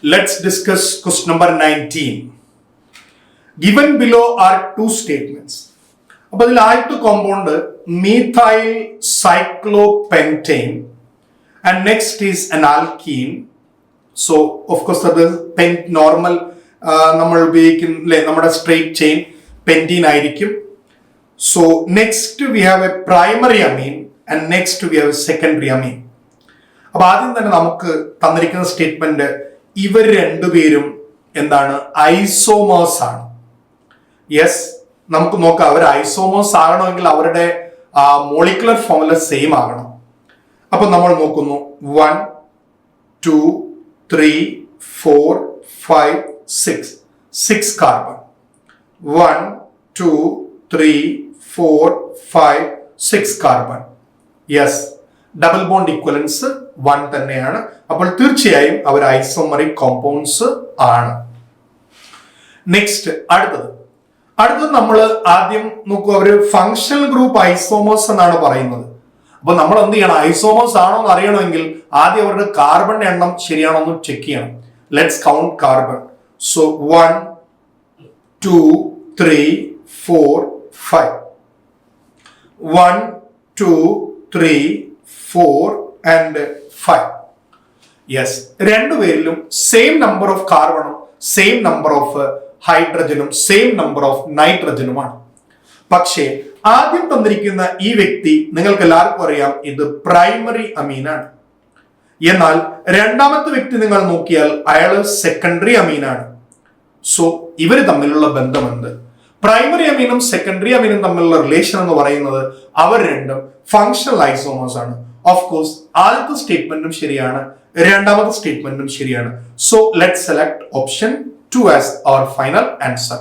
Let's discuss question number 19. Given below are two statements. അപ്പോൾ ഇതിൽ ആദ്യത്തെ compound methyl cyclopentane and next is an alkene. So of course that is normal നമ്മൾ ഉപയോഗിക്കുന്ന നമ്മുടെ straight chain pentene ആയിരിക്കും. So next we have a primary amine and next we have a secondary amine. അപ്പോൾ ആദ്യം തന്നെ നമുക്ക് തന്നിരിക്കുന്ന statement ഇവർ രണ്ടുപേരും എന്താണ് ഐസോമേഴ്സ് ആണ്. യെസ്, നമുക്ക് നോക്കാം അവർ ഐസോമേഴ്സ് ആകണമെങ്കിൽ അവരുടെ മോളിക്കുലർ ഫോർമുല സെയിം ആകണം. അപ്പൊ നമ്മൾ നോക്കുന്നു 1 2 3 4 5 6 carbon. 1 2 3 4 5 6 carbon. Yes, double bond equivalence 1 തന്നെയാണ്. അപ്പോൾ തീർച്ചയായും അവർ ഐസോമറിക് കോമ്പൗണ്ട്സ് ആണ്. നെക്സ്റ്റ് അടുത്തത് നമ്മൾ ആദ്യം നോക്കുക, അവർ ഫങ്ഷണൽ ഗ്രൂപ്പ് ഐസോമേഴ്സ് എന്നാണ് പറയുന്നത്. അപ്പൊ നമ്മൾ എന്ത് ചെയ്യണം, ഐസോമേഴ്സ് ആണോ എന്ന് അറിയണമെങ്കിൽ ആദ്യം അവരുടെ കാർബൺ എണ്ണം ശരിയാണോ എന്ന് ചെക്ക് ചെയ്യണം. Let's count carbon. So 1 2 3 4 5. 1 2 3 4 and 5. Yes, രണ്ടുപേരിലും സെയിം നമ്പർ ഓഫ് കാർബണും സെയിം നമ്പർ ഓഫ് ഹൈഡ്രജനും സെയിം നമ്പർ ഓഫ് നൈട്രജനുമാണ്. പക്ഷേ ആദ്യം തന്നിരിക്കുന്ന ഈ വ്യക്തി നിങ്ങൾക്ക് എല്ലാവർക്കും അറിയാം ഇത് പ്രൈമറി അമീനാണ്. എന്നാൽ രണ്ടാമത്തെ വ്യക്തി നിങ്ങൾ നോക്കിയാൽ അയാൾ സെക്കൻഡറി അമീനാണ്. സോ ഇവർ തമ്മിലുള്ള ബന്ധം എന്ത്? പ്രൈമറി അമീനും സെക്കൻഡറി അമീനും തമ്മിലുള്ള റിലേഷൻ എന്ന് പറയുന്നത് അവർ രണ്ടും ഫങ്ഷണൽ ഐസോമേഴ്സ് ആണ്. ഓഫ് കോഴ്സ് ആദ്യത്തെ സ്റ്റേറ്റ്മെന്റും ശരിയാണ്, രണ്ടാമത്തെ സ്റ്റേറ്റ്മെന്റും ശരിയാണ്. So let's select option 2 as our final answer.